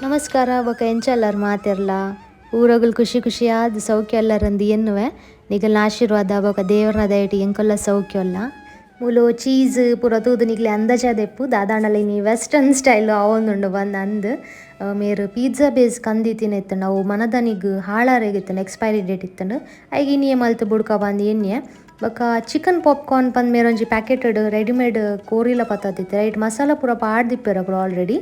ನಮಸ್ಕಾರ ಬೊಕ ಎಂಚಲ್ಲರ್ ಮಾತೆರ್ಲ ಊರಗುಲು ಖುಷಿ ಖುಷಿಯಾದ್ ಸೌಖ್ಯ ಎಲ್ಲರಂದು ಎನ್ನುವೆ ನಿಗಲ್ನ ಆಶೀರ್ವಾದ ಬೊಕ ದೇವರನ ದಯಟಿ ಎಂಕೊಲ್ಲ ಸೌಖ್ಯಲ್ಲ ಮೂಲು ಚೀಸ್ ಪೂರ ತೂದು ನಿಕ್ಲೆ ಅಂದಾಜದೆಪ್ಪು ದಾದಾಂಡಲ ಇನಿ ವೆಸ್ಟರ್ನ್ ಸ್ಟೈಲ್ ಅವೊಂದುಂಡು ಬಂದು ಅಂದ್ ಮೇರು ಪಿಜ್ಜಾ ಬೇಸ್ ಕಂದಿತ್ತಿನ ಇತ್ತಂಡು ಅವು ಮನದನಿಗ್ ಹಾಳಾರೆಗಿತ್ತಂಡು ಎಕ್ಸ್ಪೈರಿ ಡೇಟ್ ಇತ್ತಂಡು ಐಗೆ ಇನ್ನಿಯೆ ಮಲ್ತು ಬುಡ್ಕ ಬಂದು ಎಣ್ಣೆ ಬೊಕ ಚಿಕನ್ ಪಾಪ್ಕಾರ್ನ್ ಪಂದ್ ಮೇರೊಂಜಿ ಪ್ಯಾಕೆಟೆಡ್ ರೆಡಿಮೇಡ್ ಕೋರಿಲ ಪತ್ತದಿತ್ತೆ ರೈಟ್ ಮಸಾಲ ಪೂರ ಪಾಡ್ದಿಪ್ಪೆರ ಪೂರ ಆಲ್ರೆಡಿ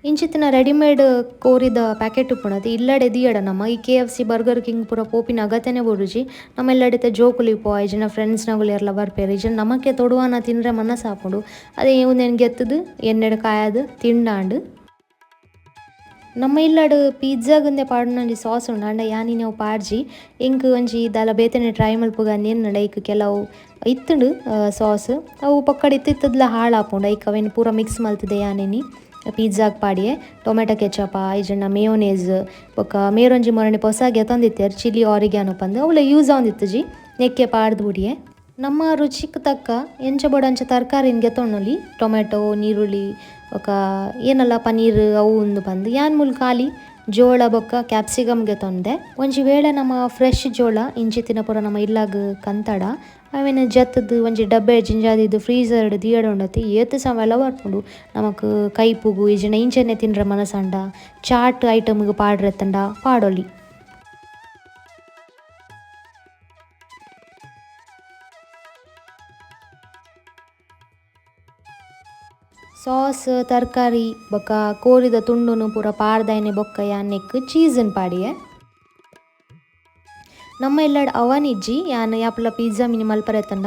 ಇಂಚಿತ್ತಿನ ರೆಡಿಮೇಡ್ ಕೋರಿದ ಪ್ಯಾಕೆಟ್ ಉಪ್ಪುನತಿ ಇಲ್ಲಡೆ ದಿಯಡ ನಮ್ಮ ಈ KFC ಬರ್ಗರ್ ಕಿಂಗ್ ಪೂರ ಪೋಪಿನ ಅಗತ್ಯನೆ ಬುಡುಜಿ ನಮ್ಮ ಇಲ್ಲಡಿತ ಜೋಕುಲಿ ಪೋ ಇಜನ ಫ್ರೆಂಡ್ಸ್ನಗುಲು ಎರಲ ಬರ್ಪೇರು ಇಜನ ನಮಕ್ಕೆ ತೊಡುವನ ತಿನ್ರೆ ಮನಸಾಪುಂಡು ಅದೇ ಇವ್ನೇನು ಗೆತ್ತದು ಎಣ್ಣೆಡು ಕಾಯದು ತಿಂಡಾಂಡು ನಮ್ಮ ಇಲ್ಲಡು ಪಿಜ್ಜಾಗಂದೆ ಪಾಡ್ನೊಂಜಿ ಸಾಸ್ ಉಂಡು ಅಂಡ ಯಾನಿ ನಾವು ಪಾಡ್ಜಿ ಇಂಕ್ ಒಂಜಿ ದಾಲ ಬೇತೆನೆ ಟ್ರೈ ಮಲ್ಪುಗ ಎನ್ನಡ ಐಕ್ ಕೆಲವು ಇತ್ತುಂಡು ಸಾಸ್ ಅವು ಪಕ್ಕಡ ಇತ್ತಿತ್ತದ್ಲ ಹಾಳಾಪುಂಡು ಐಕ್ ಅವೇನು ಪೂರ ಮಿಕ್ಸ್ ಮಲ್ತದೆ ಯಾನಿನಿ ಪಿಜ್ಜಾಗ್ ಪಾಡಿಯೆ ಟೊಮೆಟೊ ಕೆಚಪ ಇಜಂಡ ಮೇಯೋನೇಸ್ ಬೊಕ ಮೇರೊಂಜಿ ಮೊರಣಿ ಪೊಸಾಗೆ ತಂದಿತ್ತೆರ್ ಚಿಲ್ಲಿ ಆರಿಗ್ಯಾನೋ ಪಂದ್ ಅವಲ ಯೂಸ್ ಆವೊಂದಿತ್ತು ಜಿ ನೆಕ್ಕೆ ಪಾಡ್ದು ಬುಡಿಯೆ ನಮ್ಮ ರುಚಿಗೆ ತಕ್ಕ ಎಂಚ ಬೊಡಂಚ ತರಕಾರಿನ ಗೆತ್ತೊಣ್ಣೊಲಿ ಟೊಮೆಟೊ ನೀರುಳ್ಳಿ ಬೊಕ ಏನಲ್ಲ ಪನೀರ್ ಅವು ಉಂದು ಪಂದ್ ಯಾನ್ ಮೂಲು ಖಾಲಿ ಜೋಳ ಬೊಕ್ಕ ಕ್ಯಾಪ್ಸಿಕಮ್ ಗೆತ್ತೊಂದೆ ಒಂಜಿ ವೇಳೆ ನಮ್ಮ ಫ್ರೆಶ್ ಜೋಳ ಇಂಚಿತ್ತಿನ ಪೂರ ನಮ್ಮ ಇಲ್ಲಾಗ್ ಕಂತಡ ಅವೇನು ಜತ್ತದು ಒಂಜಿ ಡಬ್ಬೆ ಜಿಂಜಾದಿದ್ದು ಫ್ರೀಝರ್ಡ್ ದಿಯಡ ಉಂಡತಿ ಏತ್ ಸಮಯಲ ಬರ್ಪುಂಡು ನಮಕ್ ಕೈಪುಗು ಇಜಂಡ ಇಂಚನೆ ತಿನ್ರೆ ಮನಸಂಡ ಚಾಟ್ ಐಟಮ್ಗ್ ಪಾಡ್ರೆತ್ತಂಡ ಪಾಡೊಲಿ ಸಾಸ್ ತರಕಾರಿ ಬೊಕ ಕೋರಿದ ತುಂಡುನು ಪೂರ ಪಾಡ್ದಾಯನೆ ಬೊಕ್ಕ ಯಾನ್ನೆಕ್ ಚೀಸನ್ ಪಾಡಿಯೆ ನಮ್ಮ ಇಲ್ಲಡ್ ಅವನ್ ಇಜ್ಜಿ ಯಾನ್ ಯಾಪಲ ಪಿಜ್ಜಾ ಮಿನಿ ಮಲ್ಪರೆತ್ತಂಡ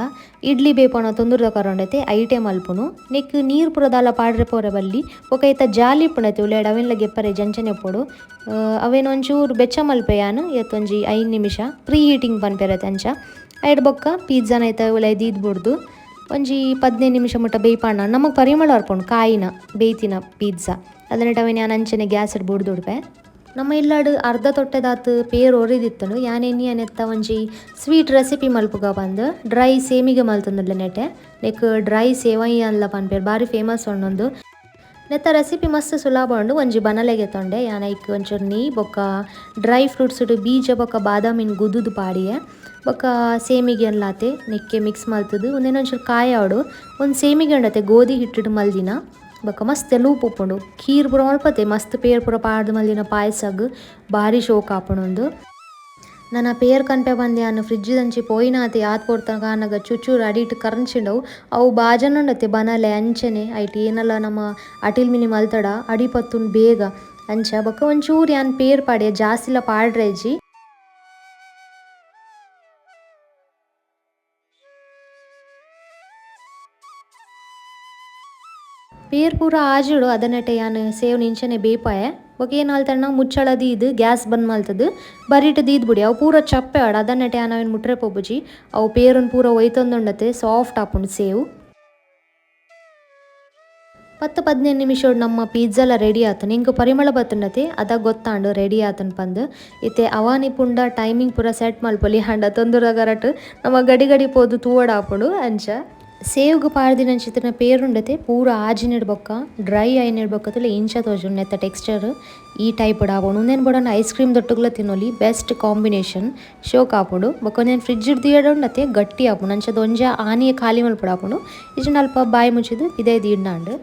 ಇಡ್ಲಿ ಬೇಪುನ ತೊಂದುರ್ದ ಕರೊಂಡೈತೆ ಐಟೆ ಮಲ್ಪುನು ನೆಕ್ ನೀರು ಪೂರ ದಾಲ ಪಾಡ್ರೆ ಪೋರೆ ಬಲ್ಲಿ ಬೊಕ ಐತ ಜಾಲಿ ಇಪ್ಪುನೈತೆ ಉಳ್ಳಾಡ್ ಅವೆನ್ಲ ಗೆಪ್ಪರೆ ಜಂಚನೆ ಪೋಡು ಅವೇನು ಒಂಚೂರು ಬೆಚ್ಚ ಮಲ್ಪೆ ಯಾನ್ ಎತ್ತೊಂಜಿ 5 ನಿಮಿಷ ಪ್ರೀ ಹೀಟಿಂಗ್ ಪನ್ಪೆರತ್ತೆ ಅಂಚ ಐಡ್ ಬೊಕ್ಕ ಪಿಜ್ಜಾನ ಐತ ಉಲಾಯ್ ದೀದ್ ಬುಡ್ದು ಒಂಜಿ 15 ನಿಮಿಷ ಮುಟ್ಟ ಬೇಯ್ಪಾಂಡ ನಮಗೆ ಪರಿಮಳ ಬರ್ಪುಂಡು ಕಾಯಿನ ಬೇಯ್ತಿನ ಪಿಜ್ಜಾ ಅದನ್ನ ಅವೇನು ಯಾನ್ ಅಂಚನೆ ಗ್ಯಾಸ್ ಇಡ್ ಬುಡ್ದುಡ್ಪೆ ನಮ್ಮ ಇಲ್ಲಾಡು ಅರ್ಧ ತೊಟ್ಟೆದಾತು ಪೇರು ಒರಿದಿತ್ತನು ಯಾನೆನ್ನಿ ನೆತ್ತ ಒಂಜಿ ಸ್ವೀಟ್ ರೆಸಿಪಿ ಮಲ್ಪುಗ ಬಂದು ಡ್ರೈ ಸೇಮಿಗೆ ಮಲ್ತೊಂದುಲ್ಲೆ ನೆಟೆ ನೆಕ್ ಡ್ರೈ ಸೇವೈ ಅನ್ಲ ಪನ್ಪೇರು ಭಾರಿ ಫೇಮಸ್ ಉಂಡೊಂದು ನೆತ್ತ ರೆಸಿಪಿ ಮಸ್ತ್ ಸುಲಭ ಉಂಡು ಒಂಜಿ ಬನಲೆಗೆ ತೊಂಡೆ ಯಾನ ಐಕ್ ಒಂಚೂರು ನೀ ಬೊಕ್ಕ ಡ್ರೈ ಫ್ರೂಟ್ಸ್ ಬೀಜ ಬೊಕ್ಕ ಬಾದಾಮಿನ ಗುದ್ದುದು ಪಾಡಿಯೆ ಬೊಕ್ಕ ಸೇಮಿಗೆ ಅನ್ಲಾತೆ ನೆಕ್ಕೆ ಮಿಕ್ಸ್ ಮಲ್ತದು ಒಂದೇನೊಂಚೂರು ಕಾಯಾಡು ಒಂದು ಸೇಮಿಗೆ ಉಂಡತೆ ಗೋಧಿ ಹಿಟ್ಟಿಡು ಮಲ್ದಿನ ಬೊಕ ಮಸ್ತ್ ಲೂಪ್ ಉಪ್ಪುಂಡು ಖೀರ್ ಪೂರ ಮಲ್ಪತೆ ಮಸ್ತ್ ಪೇರ್ ಪೂರ ಪಾಡ್ದು ಮಲ್ದಿನ ಪಾಯಸಗ್ ಭಾರಿ ಶೋಕ್ ಆಪುಂಡು ನನ್ನ ಪೇರ್ ಕನ್ಪೆ ಬಂದು ಯಾನು ಫ್ರಿಜ್ಜಿದಂಚಿ ಪೋಯಿನಾತೆ ಯಾತ್ ಪೋರ್ತ ಕಾನಾಗ ಚೂಚೂರು ಅಡಿಟ್ ಕರಂಚಿಂಡವು ಅವು ಬಾಜನುಂಡತೆ ಬನಲೆ ಅಂಚನೆ ಐಟ್ ಏನಲ್ಲ ನಮ್ಮ ಅಟಿಲ್ ಮಿನಿ ಮಲ್ತಡ ಅಡಿಪತ್ತುಂಡು ಬೇಗ ಅಂಚ ಬೊಕ ಒಂಚೂರು ಯಾನ್ ಪೇರ್ ಪಾಡ್ಯ ಜಾಸ್ತಿಲ ಪಾಡ್ರೆಜಿ ಪೇರ್ ಪೂರ ಆಜುಡು ಅದನ್ನಟೆ ಯಾನ್ ಸೇವ್ ನಿಂಚನೆ ಬೇಪಾಯೆ ಬೊಕ ಏನು ಅಲ್ತಣ್ಣ ಮುಚ್ಚಳ ದೀದ್ ಗ್ಯಾಸ್ ಬಂದ್ ಮಲ್ತದು ಬರಿಟ್ ದೀದ್ ಬುಡಿ ಅವು ಪೂರ ಚಪ್ಪೆ ಆಡ ಅದನ್ನಟೆ ಯಾನ್ ಅವೇನು ಮುಟ್ರೆ ಪೋಪುಜಿ ಅವು ಪೇರನ್ ಪೂರ ಒಯ್ತೊಂದುಂಡತೆ ಸಾಫ್ಟ್ ಆಪುಂಡು ಸೇವ್ 10-15 ನಿಮಿಷ ನಮ್ಮ ಪಿಜ್ಜಾಲ ರೆಡಿ ಆತನು ಇಂಕ ಪರಿಮಳ ಬತ್ತುಂಡತೆ ಅದ ಗೊತ್ತಾಂಡು ರೆಡಿ ಆತನ್ ಪಂದ್ ಇತ್ತೆ ಅವಾನಿ ಪುಂಡ ಟೈಮಿಂಗ್ ಪೂರ ಸೆಟ್ ಮಲ್ಪೊಲಿ ಹಂಡ ತೊಂದರ ಗರಟ್ ನಮ್ಮ ಗಡಿ ಗಡಿ ಪೋದು ತೂವಡ ಆಪುಂಡು ಅಂಚ ಸೇವ್ಗ್ ಪಾಡ್ದಿನಂಚಿತ್ತಿನ ಪೇರುಂಡತೆ ಪೂರ ಆಜಿನಿಡ್ ಬೊಕ್ಕ ಡ್ರೈ ಐನಿಡ್ ಬೊಕ್ಕತುಲೆ ಇಂಚ ತೋಜುಂಡು ನೆತ್ತ ಟೆಕ್ಸ್ಚರ್ ಈ ಟೈಪ್ ಆಪುಂಡು ಉಂದೇನು ಬೋಡಂಡ ಐಸ್ ಕ್ರೀಮ್ ದೊಟ್ಟುಗ್ಲ ತಿನ್ನೊಲಿ ಬೆಸ್ಟ್ ಕಾಂಬಿನೇಷನ್ ಶೋಕ್ ಆಪುಂಡು ಬೊಕ್ಕ ಒಂದೇನು ಫ್ರಿಡ್ಜ್ ದಿಯಡ ಉಂಡತೆ ಗಟ್ಟಿ ಆಪುಂಡು ಅಂಚ ಒಂಜ ಆನಿಯ ಖಾಲಿ ಮಲ್ಪುಡು ಆಪುಂಡು ಇಜಂಡ ಅಲ್ಪ ಬಾಯಿ ಮುಚ್ಚಿದು ಇದೇ ದೀಡ್ನಾಂಡು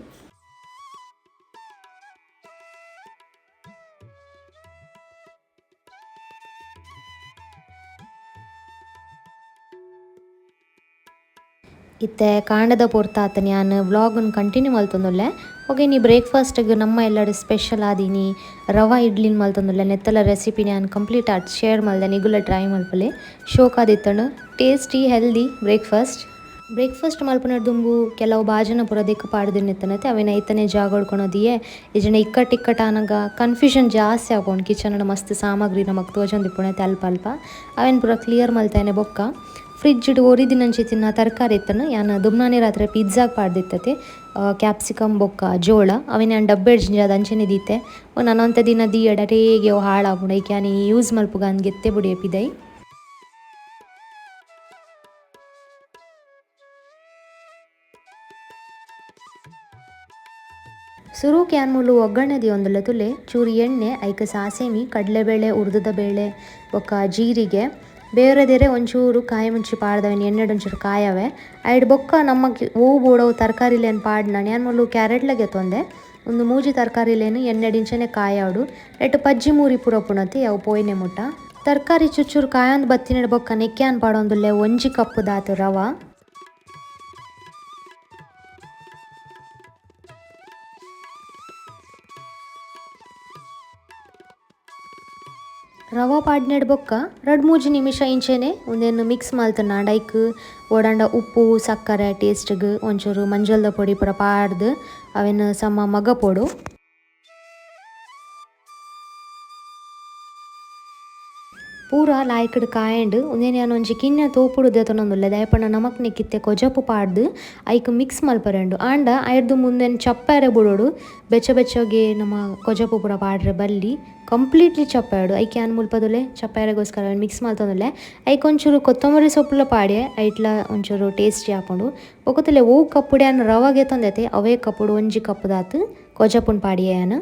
ಇತ್ತೆ ಕಾಂಡದ ಪೊರ್ತ ಆತನ ಯಾನ್ ವ್ಲಾಗನ್ನು ಕಂಟಿನ್ಯೂ ಮಲ್ತೊಂದುಲ್ಲೆ ಓಕೆ ನೀ ಬ್ರೇಕ್ಫಾಸ್ಟ್ಗೆ ನಮ್ಮ ಎಲ್ಲರೂ ಸ್ಪೆಷಲ್ ಆದೀನಿ ರವಾ ಇಡ್ಲಿನ ಮಲ್ತೊಂದುಲ್ಲೆ ನೆತ್ತಲ ರೆಸಿಪಿನ ನಾನು ಕಂಪ್ಲೀಟ್ ಆಗಿ ಶೇರ್ ಮಾಡಿದೆ ನಿಗುಲ ಟ್ರೈ ಮಲ್ಪಲೆ ಶೋಕ್ ಆದಿತ್ತಂಡು ಟೇಸ್ಟಿ ಹೆಲ್ದಿ ಬ್ರೇಕ್ಫಾಸ್ಟ್ ಮಲ್ಪನ ದುಂಬು ಕೆಲವು ಬಾಜನ ಪೂರ ದಿಕ್ಕು ಪಾಡ್ದಿನಿತ್ತನತೆ ಅವೇನ ಐತನೇ ಜಾಗ ಹೊಡ್ಕೊಳೋದಿಯೇ ಇಜನ ಇಕ್ಕಟ್ ಆನಗ ಕನ್ಫ್ಯೂಷನ್ ಜಾಸ್ತಿ ಆಪುಂಡು ಕಿಚನ್ ಮಸ್ತ್ ಸಾಮಗ್ರಿ ನಮಕ್ ತೋಜೊಂದಿಪ್ಪುಣತೆ ಅಲ್ಪ ಅಲ್ಪ ಅವೇನು ಪೂರ ಕ್ಲಿಯರ್ ಮಲ್ತೇನೆ ಬೊಕ್ಕ ಫ್ರಿಡ್ಜ್ ಒರಿದಿನಂಚಿ ತಿನ್ನ ತರಕಾರಿ ಇತ್ತನು ಯಾನ್ ದುಮ್ನಾನೆ ರಾತ್ರಿ ಪಿಜ್ಜಾಗ್ ಪಾಡ್ದಿತ್ತತೆ ಕ್ಯಾಪ್ಸಿಕಮ್ ಬೊಕ್ಕ ಜೋಳ ಅವೇನು ನಾನು ಡಬ್ಬೆ ಜಿಂಜಾದ ಅಂಚನೆ ದೀತೆ ನನ್ನೊಂತ ದಿನ ದೀಯಡ ಟೇಗೆ ಅವು ಹಾಳಾಪುಂಡು ಐಕೆ ಯಾನಿ ಯೂಸ್ ಮಲ್ಪುಗ ಅಂದ್ ಗೆತ್ತೆ ಬುಡಿಯ ಪಿದೈ ಸುರುಕ್ ಯಾನ್ ಮುಲು ಒಗ್ಗರಣೆ ದಿಯೊಂದುಲ್ಲ ತುಲೆ ಚೂರು ಎಣ್ಣೆ ಐಕ್ ಸಾಸೇಮಿ ಕಡಲೆಬೇಳೆ ಉರ್ದದ ಬೇಳೆ ಬೊಕ್ಕ ಜೀರಿಗೆ ಬೇರೆದೇರೆ ಒಂಚೂರು ಕಾಯಿ ಮುಂಚಿ ಪಾಡ್ದವೆನ್ ಎಣ್ಣೆಡ್ ಒಂಚೂರು ಕಾಯವೆ ಐಡ್ ಬೊಕ್ಕ ನಮಗೆ ಹೂವು ಬೋಡವು ತರಕಾರಿಲೇನು ಪಾಡ್ನ ಯಾನ್ ಮುಲು ಕ್ಯಾರೆಟ್ಲಗೆ ತೊಂದೆ ಒಂದು ಮೂಜಿ ತರಕಾರಿಲೇನು ಎಣ್ಣೆಡಿಂಚನೆ ಕಾಯಾವಡು ನೆಟ್ಟು ಪಜ್ಜಿ ಮೂರಿ ಪುರ ಪುಣತಿ ಅವು ಪೋಯ್ನೆ ಮುಟ್ಟ ತರಕಾರಿ ಚುಚ್ಚೂರು ಕಾಯೊಂದು ಬತ್ತಿನೆಡ್ ಬೊಕ್ಕ ನೆಕ್ಯಾನ್ ಪಾಡೊಂದುಲ್ಲೆ ಒಂಜಿ ಕಪ್ಪು ದಾತು ರವ ರವೆ ಪಾಡ್ನೆಡ್ ಬೊಕ್ಕ 2-3 ನಿಮಿಷ ಇಂಚೆನೆ ಒಂದೇನು ಮಿಕ್ಸ್ ಮಲ್ತನಾಂಡ ಐಕ್ ಓಡಾಂಡ ಉಪ್ಪು ಸಕ್ಕರೆ ಟೇಸ್ಟ್ಗ್ ಒಂಚೂರು ಮಂಜಲ್ದ ಪೊಡಿ ಪೂರ ಪಾಡ್ದು ಅವೆನ್ ಸಮ ಮಗ ಪೋಡು ಪೂರ ಲಾಯ್ಕಡ್ ಕಾಯಂಡ್ ಉಂದೇನು ಯಾನ್ ಒಂಜಿ ಕಿನ್ನೆ ತೋಪುಡು ದೆತೊನೊಂದುಲ್ಲೆ ದಯಪಂಡ ನಮಕ್ ನೆಕ್ಕಿತ್ತೆ ಕೊಜಪು ಪಾಡ್ದು ಐಕ್ ಮಿಕ್ಸ್ ಮಲ್ಪರೆಂಡು ಆಂಡ ಐರ್ದು ಮುಂದೆನ್ ಚಪ್ಪರೆ ಬುಡೋಡು ಬೆಚ್ಚ ಬೆಚ್ಚಗೆ ನಮ್ಮ ಕೊಜಪು ಪೂರ ಪಾಡ್ರೆ ಬಲ್ಲಿ ಕಂಪ್ಲೀಟ್ಲಿ ಚಪ್ಪೆಡು ಐಕೆ ಯಾನ್ ಮುಲ್ಪದುಲೆ ಚಪ್ಪರೆಗೋಸ್ಕರ ಮಿಕ್ಸ್ ಮಲ್ತೊಂದುಲ್ಲೆ ಐಕ್ ಒಂಚೂರು ಕೊತ್ತಂಬರಿ ಸೊಪ್ಪುಲ ಪಾಡ್ಯೆ ಐಟ್ಲ ಒಂಚೂರು ಟೇಸ್ಟಿ ಹಾಕೊಂಡು ಒಕ್ಕುತ್ತಲೆ ಓ ಕಪ್ಪುಡೆ ಯಾನ್ ರವಾಗೆ ತೊಂದೈತೆ ಅವೇ ಕಪ್ಪುಡು ಒಂಜಿ ಕಪ್ಪು ದಾತು ಕೊಜಪುನ್ ಪಾಡಿಯೆ ಯಾನ್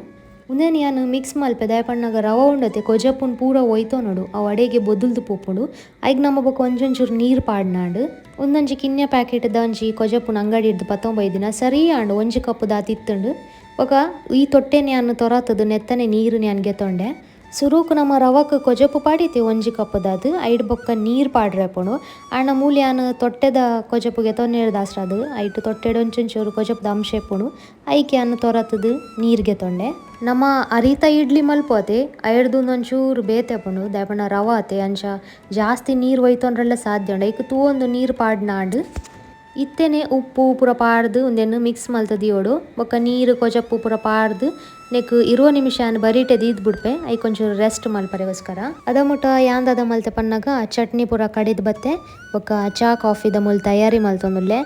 ಉಂದೇನು ಯಾನ್ ಮಿಕ್ಸ್ ಮಲ್ಪೆ ದಯಪಣ್ಣಗ ರವ ಉಂಡತೆ ಕೊಜಪುನ್ ಪೂರ ಒಯ್ತೋ ನೋಡು ಅವು ಅಡೆಗೆ ಬೊದ್ದುಲ್ದು ಪೋಪುಂಡು ಐಕ್ ನಮ್ಮ ಬೊಕ್ಕ ಒಂಚೂರು ನೀರು ಪಾಡ್ನಾಂಡು ಒಂದೊಂಜಿ ಕಿನ್ನೆ ಪ್ಯಾಕೆಟ್ದ ಒಂಜಿ ಕೊಜಪುನ್ ಅಂಗಡಿ ಹಿಡ್ದು 19 ದಿನ ಸರಿ ಆಂಡು ಒಂಜಿ ಕಪ್ಪು ದಾತು ಇತ್ತುಂಡು ಬೊಕ ಈ ತೊಟ್ಟೆನೆ ಯಾನ್ ತೊರತದು ನೆತ್ತನೆ ನೀರು ಯಾನ್ ಗೆತ್ತೊಂಡೆ ಸುರುಕು ನಮ್ಮ ರವಕ್ ಕೊಜಪು ಪಾಡಿತೆ ಒಂಜಿ ಕಪ್ಪು ದಾದು ಐಡ್ ಬೊಕ್ಕ ನೀರು ಪಾಡ್ರೆಪುಂಡು ಆಂಡ ಮೂಲೆ ಯಾನ್ ತೊಟ್ಟೆದ ಕೊಜಪುಗೆ ತೊನ್ನೆಡ್ ದಾಸ್ರದು ಐಟ್ ತೊಟ್ಟೆಡ್ ಒಂಚೂರು ಕೊಜಪುದ ಅಂಶ ಎಪ್ಪುಂಡು ಐಕೆ ಯಾನ್ ತೊರತದು ನೀರ್ಗೆ ತೊಂಡೆ ನಮ್ಮ ಅರಿತ ಇಡ್ಲಿ ಮಲ್ಪೋತೆ ಐಡ್ದು ಒಂಚೂರು ಬೇತೆಪುಂಡು ದಯಪಂಡ ರವ ಆತೆ ಅಂಚ ಜಾಸ್ತಿ ನೀರು ಒಯ್ತೊಂಡ್ರೆಲ್ಲ ಸಾಧ್ಯ ಉಂಡು ಐಕ್ ತೂವೊಂದು ನೀರು ಪಾಡ್ನಾಂಡ್ ಇತ್ತೆನೆ ಉಪ್ಪು ಪೂರ ಪಾಡ್ದು ಒಂದೇನು ಮಿಕ್ಸ್ ಮಲ್ತದಿಯೋಡು ಬೊಕ್ಕ ನೀರು ಕೊಜಪು ಪೂರ ಪಾಡ್ದು ನೆಕ್ 20 ನಿಮಿಷ ಬರೀಟೆ ದೀದ್ ಬಿಡ್ಪೆ ಐಕ್ ಒಂಚೂರು ರೆಸ್ಟ್ ಮಲ್ಪರೆಗೋಸ್ಕರ ಅದ ಮುಟ ಯಾಂದದ ಮಲ್ತೆ ಪನ್ನಗ ಚಟ್ನಿ ಪೂರ ಕಡಿದ್ ಬತ್ತೆ ಬೊಕ್ಕ ಚಾ ಕಾಫಿದ ಮುಲ್ ತಯಾರಿ ಮಲ್ತೊಂದುಲ್ಲೆ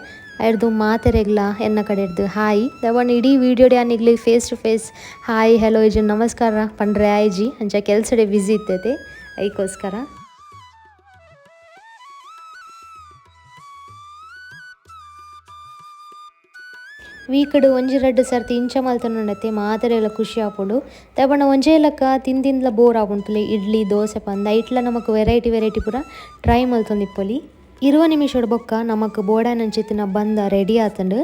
ಐರ್ದು ಮಾತೆರೆಗ್ಲ ಎನ್ನ ಕಡೆ ಹಿಡ್ದು ಹಾಯ್ ದವನ್ ಇಡೀ ವಿಡಿಯೋಡೆ ಯಾನಿಗ್ಲಿ face to face hi hello ಇಜಿ ನಮಸ್ಕಾರ ಪಂಡ್ರೆ ಆಯ್ಜಿ ಅಂಚ ಕೆಲ್ಸಡೆ ಬ್ಯುಸಿ ಇತ್ತೈತೆ ಐಕೋಸ್ಕರ ವೀಕಡ್ ಒಂಜಿ 2 ಸರ್ತಿ ಇಂಚ ಮಲ್ತೊಂಡತೆ ಮಾತೆರೆಗ್ಲ ಖುಷಿ ಆಪುಂಡು ದಯಪಂಡ ಒಂಜೇ ಲಕ್ಕ ತಿಂದಿನ್ಲ ಬೋರ್ ಆಪುಂಡುಲೆ ಇಡ್ಲಿ ದೋಸೆ ಪಂದ್ ಐಟ್ಲ ನಮಕ್ ವೆರೈಟಿ ಪೂರ ಟ್ರೈ ಮಲ್ತೊಂದಿಪ್ಪೊಲಿ 20 ನಿಮಿಷಡ್ ಬೊಕ್ಕ ನಮಕ್ ಬೋಡಾನಂಚಿತ್ತಿನ ಬಂದ ರೆಡಿ ಆತಂಡು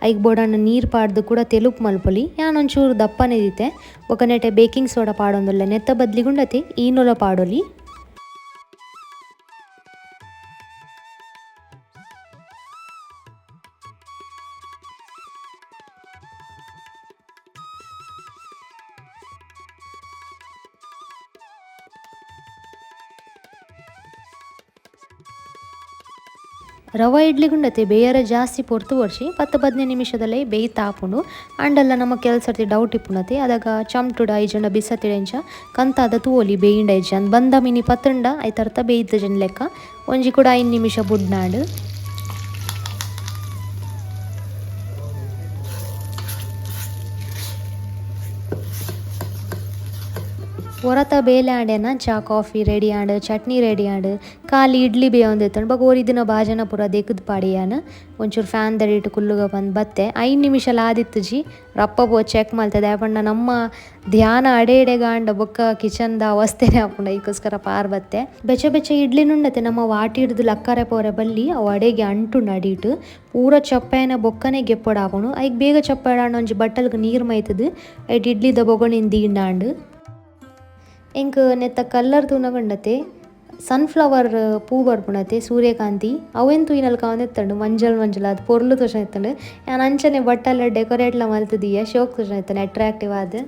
ಐಕ್ ಬೋಡಾನ ನೀರು ಪಾಡ್ದು ಕೂಡ ತೆಲುಪ್ ಮಲ್ಪೊಲಿ ಯಾನ್ ಒಂಚೂರು ದಪ್ಪನೆ ದಿತ್ತೆ ಬೊಕ್ಕ ನೆಟೆ ಬೇಕಿಂಗ್ ಸೋಡಾ ಪಾಡೊಂದುಲ್ಲೆ ನೆತ್ತ ಬದ್ಲಿಗುಂಡತೆ ಈನೊಲ ಪಾಡೊಲಿ ರವ ಇಡ್ಲಿಗುಂಡತೆ ಬೇಯರೆ ಜಾಸ್ತಿ ಪೊರ್ತು ಬರ್ಸಿ 10-15 ನಿಮಿಷದಲ್ಲೇ ಬೇಯ್ತಾಪುಂಡು ಅಂಡಲ್ಲ ನಮ್ಮ ಕೆಲಸರ್ತಿ ಡೌಟ್ ಇಪ್ಪುನತೆ ಅದಾಗ ಚಮ್ಟುಡ ಐಜಂಡ ಬಿಸತಿಡೆಂಚ ಕಂತಾದ ತೂವೊಲಿ ಬೇಯಿಂಡ ಐಜನ್ ಬಂದ ಮಿನಿ ಪತ್ತಂಡ ಐತರ್ತ ಬೇಯ್ದ ಜನ ಲೆಕ್ಕ ಒಂಜಿ ಕೂಡ 5 ನಿಮಿಷ ಬುಡ್ನಾಡು ಒರತ ಬೇಲೆ ಆಂಡೆನ ಚಾ coffee ready and chutney ready and ಖಾಲಿ ಇಡ್ಲಿ ಬೇಯೊಂದಿತ್ತಂಡು ಬೊಕ ಒರಿ ದಿನ ಬಾಜನ ಪೂರ ದೆಕ್ಕುದು ಪಾಡಿಯಾನ ಒಂಚೂರು ಫ್ಯಾನ್ ದಡಿಟ್ಟು ಕುಲ್ಲುಗ ಬಂದು ಬತ್ತೆ 5 ನಿಮಿಷ ಲಾದಿತ್ತು ಜಿ ರಪ್ಪ ಪೋ ಚೆಕ್ ಮಲ್ತದೆ ಯಾಪಂಡ ನಮ್ಮ ಧ್ಯಾನ ಅಡೆಗಾಂಡ ಬೊಕ್ಕ ಕಿಚನ್ದ ಅವಸ್ಥೆನೇ ಆಪುಂಡ ಈಗೋಸ್ಕರ ಪಾರ್ ಬತ್ತೆ ಬೆಚ್ಚ ಇಡ್ಲಿನುಂಡತೆ ನಮ್ಮ ವಾಟಿ ಹಿಡ್ದು ಲಕ್ಕರೆ ಪೋರೆ ಬಲ್ಲಿ ಅವು ಅಡೆಗೆ ಅಂಟುಂಡು ಅಡಿಟ್ಟು ಪೂರ ಚಪ್ಪೆನ ಬೊಕ್ಕನೆ ಗೆಪ್ಪೊಡು ಆಪುಂಡು ಐಕ್ ಬೇಗ ಚಪ್ಪೆಡಾಂಡ ಒಂಜಿ ಬಟ್ಟಲ್ಗೆ ನೀರು ಮೈತದು ಐಟ್ ಇಡ್ಲಿದ ಬೊಗಣಿಂದ ದೀಂಡಾಂಡು ಎಂಕ್ ನೆತ್ತ ಕಲ್ಲರ್ ತೂನಗೊಂಡತೆ ಸನ್ಫ್ಲವರ್ ಪೂ ಬರ್ಪುಣತೆ ಸೂರ್ಯಕಾಂತಿ ಅವೆನ್ ತೂಯಿನಲ್ ಕಾವಂದೆತ್ತಂಡು ಮಂಜಲ್ ಅದು ಪೊರ್ಲು ತೋಷಣ ಎತ್ತಂಡು ಯಾನ್ ಅಂಚನೆ ಬಟ್ಟೆಲ್ಲ ಡೆಕೋರೇಟ್ಲ ಮಲ್ತದಿಯ ಶೋಕ್ ತೋಷಣ ಎತ್ತಂಡು ಅಟ್ರಾಕ್ಟಿವ್ ಆದ್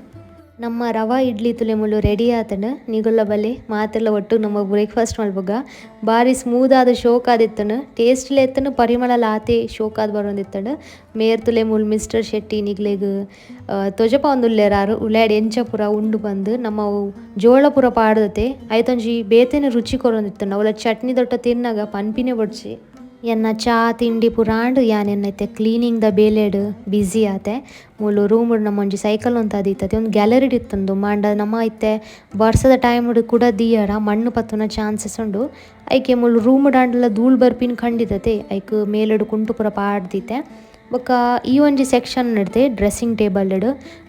ನಮ್ಮ ರವಾ ಇಡ್ಲಿ ತುಲೆ ಮುಳ್ಳು ರೆಡಿ ಆತಂಡು ನಿಗುಲ್ಲ ಬಲ್ಲೆ ಮಾತೆಲ್ಲ ಒಟ್ಟು ನಮ್ಮ ಬ್ರೇಕ್ಫಾಸ್ಟ್ ಮಲ್ಪುಗ ಭಾರಿ ಸ್ಮೂತ್ ಆದ ಶೋಕ್ ಆದಿತ್ತಂಡು ಟೇಸ್ಟ್ಲೆ ಎತ್ತಂಡು ಪರಿಮಳ ಆತೆ ಶೋಕ್ ಆದ್ ಬರೋಂದಿತ್ತಂಡು ಮೇರ್ ತುಲೆ ಮುಳ್ಳು ಮಿಸ್ಟರ್ ಶೆಟ್ಟಿ ನಿಗ್ಲೆಗ್ ತೊಜಪ ಒಂದುಲ್ಲೇರಾರು ಉಳ್ಳಾಡಿ ಎಂಚ ಪೂರ ಉಂಡು ಬಂದು ನಮ್ಮ ಜೋಳ ಪೂರ ಪಾಡ್ದತೆ ಐತೊಂಜಿ ಬೇತೆನೆ ರುಚಿ ಕೊರೊಂದಿತ್ತಂಡು ಅವಳ ಚಟ್ನಿ ದೊಟ್ಟ ತಿನ್ನಾಗ ಪನ್ಪಿನೇ ಬಡ್ಸಿ ಎನ್ನ ಚಾ ತಿಂಡಿ ಪುರಾಂಡ್ ಯಾನ್ ಎನ್ನೈತೆ ಕ್ಲೀನಿಂಗ್ ದ ಬೇಲೆಡ್ ಬ್ಯುಸಿ ಆತೆ ಮೂಲು ರೂಮ್ ನಮ್ಮ ಒಂಜಿ ಸೈಕಲ್ ಅಂತ ದೀತತೆ ಒಂದು ಗ್ಯಾಲರಿ ಇತ್ತಂದು ಮಾಂಡ ನಮ್ಮ ಐತೆ ವರ್ಷದ ಟೈಮ್ ಕೂಡ ದಿಯಡ ಮಣ್ಣು ಪತ್ತುನ ಚಾನ್ಸಸ್ ಉಂಡು ಐಕೆ ಮೂಲು ರೂಮ್ ಡಾಂಡ್ಲ ಧೂಳ್ ಬರ್ಪಿನ ಖಂಡಿತತೆ ಐಕ್ ಮೇಲೆಡು ಕುಂಟು ಪೂರ ಪಾಡ್ದಿತ್ತೆ ಬೊಕ್ಕ ಈ ಒಂಜಿ ಸೆಕ್ಷನ್ ನಡ್ತೆ ಡ್ರೆಸ್ಸಿಂಗ್ ಟೇಬಲ್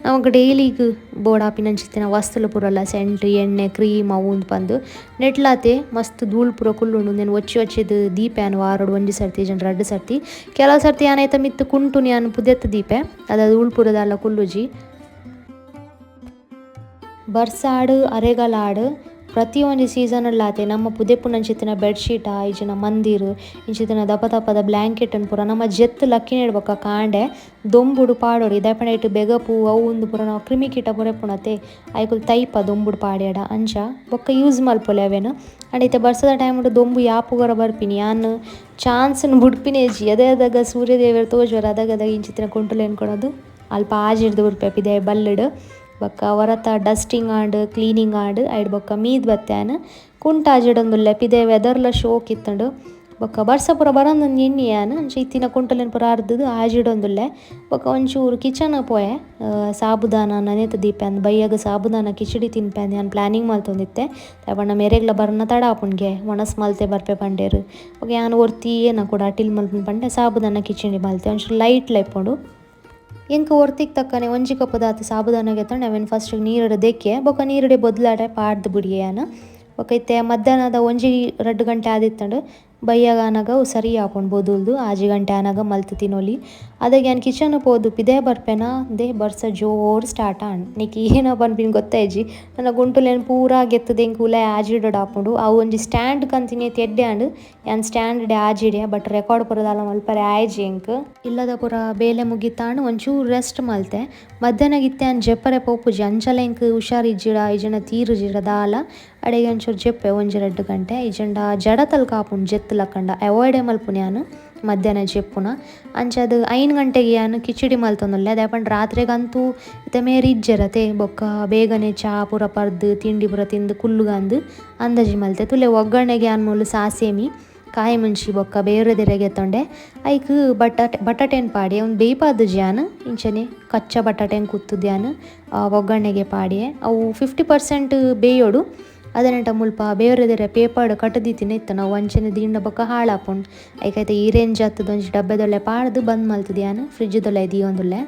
ನಮಕ್ ಡೈಲಿಗ್ ಬೋಡಾಪಿನಂಚಿತ್ತಿನ ವಸ್ತುಲು ಪೂರಲ ಸೆಂಟ್ ಎಣ್ಣೆ ಕ್ರೀಮ್ ಅವು ಉಂದು ಪಂದ್ ನೆಟ್ಲಾತೆ ಮಸ್ತ್ ಧೂಳು ಪೂರ ಕುಲ್ಲುಂಡು ಉಂದೆನ್ ಒಚ್ಚಿದ್ ದೀಪೆ ವಾರಡು ಒಂಜಿ ಸರ್ತಿ ಜನ 2 ಸರ್ತಿ ಕೆಲವು ಸರ್ತಿ ಆನೈತ ಮಿತ್ತು ಕುಂಟುನಿ ಪುದೆತ್ ದೀಪೆ ಅದ ಧೂಳು ಪೂರದಾಲ ಕುಲ್ಲುಜಿ ಬರ್ಸಾಡ್ ಅರೆಗಲಾಡ್ ಪ್ರತಿಯೊಂದು ಸೀಸನಲ್ಲಾತೆ ನಮ್ಮ ಪುದೆಪುನಂಚಿತ್ತಿನ ಬೆಡ್ಶೀಟ ಇಜಿನ ಮಂದಿರ್ ಇಂಚಿತ್ತಿನ ದಪ ದಪದ ಬ್ಲ್ಯಾಂಕೆಟನ್ ಪೂರ ನಮ್ಮ ಜೆತ್ತು ಲಕ್ಕಿನೇಡ್ ಬೊಕ ಕಾಂಡೆ ದೊಂಬುಡು ಪಾಡೋಡು ಇದಾಪಂಡ ಇಟ್ಟು ಬೆಗಪು ಅವು ಉಂದು ಪೂರ ನಾವು ಕ್ರಿಮಿಕೀಟ ಪುರೆಪುಣತೆ ಐಕುಲು ತೈಪ ದೊಂಬುಡು ಪಾಡ್ಯಾಡ ಅಂಚ ಬೊಕ್ಕ ಯೂಸ್ ಮಲ್ಪೊಲೆ ಅವೇನು ಅಂಡ್ ಬರ್ಸದ ಟೈಮುಡು ದೊಂಬು ಯಾಪುಗರ ಬರ್ಪಿನಿ ಯಾನ್ ಚಾನ್ಸ್ನು ಬುಡ್ಪಿನೇಜಿ ಅದಾಗ ಸೂರ್ಯದೇವರು ತೋಜುವರ ಅದಾಗ ಇಂಚಿತ್ತಿನ ಕುಂಟುಲು ಎನ್ಕೊಳೋದು ಅಲ್ಪ ಆಜಿರ್ದು ಬುಡ್ಪೆ ಪಿದೆ ಬಲ್ಲಡ್ ಬೊಕ್ಕ ಹೊರತ ಡಸ್ಟಿಂಗ್ ಆಂಡ್ ಕ್ಲೀನಿಂಗ್ ಆಂಡ್ ಐಡ್ ಬೊಕ್ಕ ಮೀದ್ ಬತ್ತ್ಯಾನ್ ಕುಂಟಾಜಿಡೊಂದುಲ್ಲೆ ಪಿದೆ ವೆದರ್ಲ ಶೋಕ್ ಇತ್ತಂಡು ಬೊಕ್ಕ ಬರ್ಸ ಪೂರ ಬರೋಂದೊಂದು ಎಣ್ಣಿಯಾನ್ ಅಂಚ ಇತ್ತಿನ ಕುಂಟಲೆನ್ ಪೂರ ಅರ್ದದು ಆಜಿಡೊಂದುಲ್ಲೆ ಬೊಕ್ಕ ಒಂಚೂರು ಕಿಚನ್ ಪೋಯೆ ಸಾಬುದಾನ ನೆನೆತ ದೀಪೆ ಬೈಯಾಗ ಸಾಬುದಾನ ಕಿಚಡಿ ತಿನ್ಪೆ ಯಾನ್ ಪ್ಲಾನಿಂಗ್ ಮಲ್ತೊಂದಿತ್ತೆ ಪಂಡ ಮೇರೆಗ್ಲ ಬರ್ನ ತಡ ಆಪುಂಡ್ಗೆ ಮನಸ್ ಮಲ್ತೆ ಬರ್ಪೆ ಪಂಡೇರು ಬೊಕ ಯಾನ್ ಒರ್ತಿ ಏನ ಕೂಡ ಅಟಿಲ್ ಮಲ್ಪುನ್ ಪಂಡೆ ಸಾಬುದಾನ ಕಿಚಡಿ ಮಲ್ತೆ ಒಂಚೂರು ಲೈಟ್ ಲೆಪ್ಪುಂಡು ಎಂಕ ಒರ್ತಿಗೆ ತಕ್ಕನೆ ಒಂಜಿ ಕಪ್ಪದಾತ ಸಾಬುದಾನಗೆ ತೊಂಡು ಅವೇನು ಫಸ್ಟ್ ನೀರುಡು ದೆಕ್ಕೆ ಬೊಕ ನೀರುಡೆ ಬೊದ್ಲಾಡೆ ಪಾಡ್ದು ಬಿಡಿಯೇನ ಬೊಕ ಇತ್ತೆ ಮಧ್ಯಾಹ್ನದ 1-2 ಗಂಟೆ ಆದಿತ್ತಂಡು ಬೈಯಾಗ ಆನಾಗ ಸರಿ ಆಪುಂಡು ಬೊದುಲ್ದು 6 ಗಂಟೆ ಆನಾಗ ಮಲ್ತು ತಿನ್ನೊಲಿ ಅದಾಗ ಏನು ಕಿಚನ್ ಪೋದು ಪಿದೇ ಬರ್ಪೆನಾ ದೇ ಬರ್ಸ ಜೋರು ಸ್ಟಾರ್ಟ್ ಆಂಡ್ ನೀಕಿ ಏನೋ ಪನ್ಪಿನ ಗೊತ್ತಾಯ್ಜಿ ನನ್ನ ಗುಂಟುಲೇನು ಪೂರಾ ಗೆತ್ತದ ಎಂಕ್ ಉಲೆ ಆಜಿಡೋಡು ಆಪುಂಡು ಅವು ಒಂಜಿ ಸ್ಟ್ಯಾಂಡ್ ಕಂತಿನಿ ತೆಡ್ಡೆ ಆಂಡ್ ಯಾನ್ ಸ್ಟ್ಯಾಂಡ್ ಡೆ ಆಜಿಡೆ ಬಟ್ ರೆಕಾರ್ಡ್ ಪುರದಾಲ ಮಲ್ಪರೆ ಆಯ್ಜಿ ಎಂಕ್ ಇಲ್ಲದ ಪುರ ಬೇಲೆ ಮುಗಿತಾಂಡ್ ಒಂಚೂರು ರೆಸ್ಟ್ ಮಲ್ತೆ ಮಧ್ಯಾಹ್ನ ಇತ್ತೆ ಅನ್ ಜೆಪ್ಪರೆ ಪೋಪುಜಿ ಅಂಚಲ ಎಂಕ್ ಹುಷಾರಿಜ್ಜಿಡ ಇಜನ ತೀರು ಜಿಡ ದಾಲ ಅಡೆಗೆ ಒಂಚೂರು ಜೆಪ್ಪೆ 1-2 ಗಂಟೆ ಇಜಂಡ ಜಡತಲ್ ಕಾಪುಂಡು ಜೆತ್ತು ಲಕ್ಕಂಡ ಅವಾಯ್ಡೇ ಮಲ್ಪುನಿ ಯಾನು ಮಧ್ಯಾಹ್ನ ಜೆಪ್ಪುನ ಅಂಚದು 5 ಗಂಟೆಗೆ ಯಾನು ಕಿಚಡಿ ಮಲ್ತೊಂದುಲ್ಲೆ ಅದೇ ಪಂಡ ರಾತ್ರಿಗಂತೂ ಇತ್ತೆ ಮೇರಿ ಇಜ್ಜೆರತೆ ಬೊಕ್ಕ ಬೇಗನೆ ಚಾ ಪೂರ ಪರ್ದು ತಿಂಡಿ ಪೂರ ತಿಂದು ಕುಲ್ಲುಗಂದು ಅಂದಾಜಿ ಮಲ್ತೆ ತುಲೆ ಒಗ್ಗರಣೆಗೆ ಯಾನ್ ಮೂಲು ಸಾಸೇಮಿ ಕಾಯಿ ಮುಂಚಿ ಬೊಕ್ಕ ಬೇರೆದೆರೆಗೆ ತೊಂಡೆ ಐಕ್ ಬಟಾಟೆನ್ ಪಾಡಿ ಅವ್ನು ಬೇಯ್ಪಾದು ಜಾನ್ ಇಂಚನೆ ಕಚ್ಚಾ ಬಟಾಟೆನ್ ಕುತ್ತುದ್ಯಾನ್ ಒಗ್ಗರಣೆಗೆ ಪಾಡಿಯೆ ಅವು 50% ಬೇಯೋಡು ಅದನೆಂಟ ಮುಲ್ಪ ಬೇರೆದೆರೆ ಪೇಪರ್ಡ್ ಕಟ್ಟದಿತ್ತಿನ ಇತ್ತು ನಾವು ಅಂಚನೆ ದಿಂಡ ಬೊಕ್ಕ ಹಾಳಾಪುಂಡು ಐಕೈತೆ ಈ ರೇಂಜ್ ಹತ್ತದ ಒಂಜಿ ಡಬ್ಬೆದೊಳ್ಳೆ ಪಾಡ್ದು ಬಂದ್ ಮಲ್ತದ್ಯಾನ್ ಫ್ರಿಜ್ದೊಳ್ಳೆ ದಿಯೊಂದುಲ್ಲೆ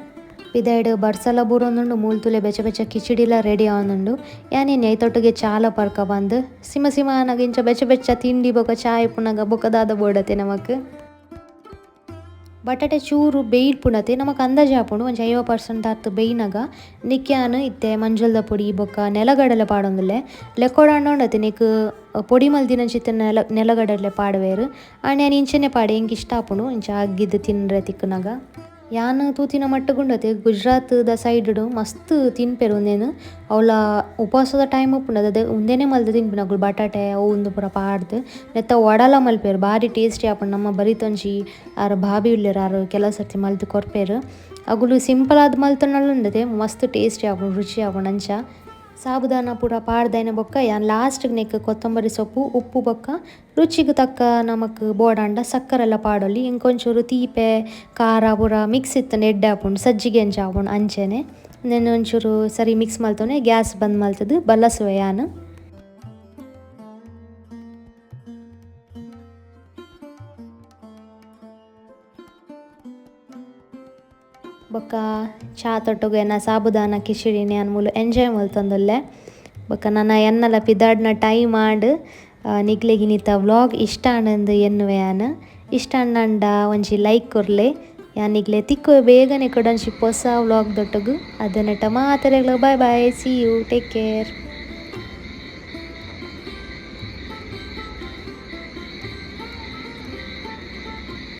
ಪಿದಾಯ್ಡ್ ಬರ್ಸಲ ಬೂರೊಂದುಂಡು ಮೂಲ್ತುಲೆ ಬೆಚ್ಚ ಬೆಚ್ಚ ಕಿಚಡಿಲ ರೆಡಿ ಆವೊಂದುಂಡು ಯಾನೇನು ಐತೊಟ್ಟಿಗೆ ಚಾಲ ಪರ್ಕ ಬಂದು ಸಿಮ ಆನಾಗ ಇಂಚ ಬೆಚ್ಚ ಬೆಚ್ಚ ತಿಂಡಿ ಬೊಕ ಚಾಯ್ ಪುನಗ ಬೊಕದಾದ ಬೋಡತೆ ನಮಕ್ ಬಟಾಟೆ ಚೂರು ಬೇಯ್ಪುಣತೆ ನಮಕ್ ಅಂದಾಜು ಆಪುಂಡು ಒಂಜಿ 50% ಅರ್ಥ ಬೇಯ್ನಾಗ ನಿಕ್ಕ್ಯಾನ್ ಇತ್ತೆ ಮಂಜಲ್ದ ಪೊಡಿ ಬೊಕ್ಕ ನೆಲಗಡಲೆ ಪಾಡೊಂದುಲ್ಲೆ ಲೆಕ್ಕೊಡಾಂಡೊಂಡತೆ ನಿಕ್ ಪೊಡಿ ಮಲ್ದಿನಂಚಿತ್ತ ನೆಲಗಡಲೆ ಪಾಡುವೆರು ಆಂಡ್ ಯಾನ್ ಇಂಚನೆ ಪಾಡೆ ಎಂಕ್ ಇಷ್ಟ ಆಪುಂಡು ಇಂಚ ಅಗ್ಗಿದ್ದು ತಿನ್ರೆ ತಿಕ್ಕನಾಗ ಯಾನ್ ತೂತಿನ ಮಟ್ಟಗುಂಡತೆ ಗುಜರಾತ್ದ ಸೈಡ್ ಮಸ್ತ್ ತಿನ್ಪೆರು ಒಂದೇನು ಅವಳ ಉಪವಾಸದ ಟೈಮ್ ಉಪ್ಪುಂಡು ಅದೇ ಒಂದೇನೆ ಮಲ್ದು ತಿನ್ಪಿನ ಅಗಳು ಬಟಾಟೆ ಅವು ಒಂದು ಪೂರ ಪಾಡ್ದು ನೆತ್ತ ಒಡಲ ಮಲ್ಪೇರು ಭಾರಿ ಟೇಸ್ಟಿ ಆಪುಂಡು ನಮ್ಮ ಬರಿತೊಂಜಿ ಆರು ಬಾಬಿ ಉಳ್ಳೇರು ಆರು ಕೆಲವು ಸರ್ತಿ ಮಲ್ತು ಕೊರ್ಪೇರು ಅಗಳು ಸಿಂಪಲ್ ಆದ ಮಲ್ತೊಂಡತೆ ಮಸ್ತ್ ಟೇಸ್ಟಿ ಆಪುಂಡು ರುಚಿ ಆಪುಂಡು ಅಂಚ ಸಾಬುದಾನ ಪೂರ ಪಾಡ್ದೈನ ಬೊಕ್ಕ ಯಾನ್ ಲಾಸ್ಟ್ಗೆ ನೆಕ್ ಕೊತ್ತಂಬರಿ ಸೊಪ್ಪು ಉಪ್ಪು ಬೊಕ್ಕ ರುಚಿಗೆ ತಕ್ಕ ನಮಕ್ ಬೋಡಾಂಡ ಸಕ್ಕರೆಲ್ಲ ಪಾಡೊಲಿ ಇಂಕೊಂಚೂರು ತೀಪೆ ಖಾರ ಪೂರ ಮಿಕ್ಸ್ ಇತ್ತು ಎಡ್ಡೆ ಆಪುಂಡು ಸಜ್ಜಿಗೆ ಅಂಚ ಆಪುಂಡು ಅಂಚೆನೆ ನೆನ್ ಒಂಚೂರು ಸರಿ ಮಿಕ್ಸ್ ಮಲ್ತೊನೆ ಗ್ಯಾಸ್ ಬಂದ್ ಮಲ್ತದು ಬಲ್ಲಸುವೆ ಯಾನ್ ಬೊಕ್ಕ ಚಾ ತೊಟ್ಟುಗೆ ನಾ ಸಾಬುದಾನ ಕಿಚಡಿನಿ ಯಾನ್ ಮೂಲು ಎಂಜಾಯ್ ಮಲ್ತೊಂದುಲ್ಲೆ ಬೊಕ್ಕ ನನ್ನ ಎನ್ನಲ ಪಿದಾಡ್ನ ಟೈಮ್ ಆಂಡ್ ನಿಗ್ಲೆಗಿನಿತ ವ್ಲಾಗ್ ಇಷ್ಟ ಆಂಡ್ ಎನ್ನುವೆ ಯಾನ್ ಇಷ್ಟ ಆಂಡ ಒಂಜಿ ಲೈಕ್ ಕೊರ್ಲೆ ಯಾನ್ ನಿಗ್ಲೆ ತಿಕ್ಕುವೆ ಬೇಗನೆ ಕೊಡೊಂಜಿ ಹೊಸ ವ್ಲಾಗ್ ದೊಟ್ಟುಗು ಅದನ್ನಟ ಮಾತೆರೆಗ್ಲ bye bye see you take care.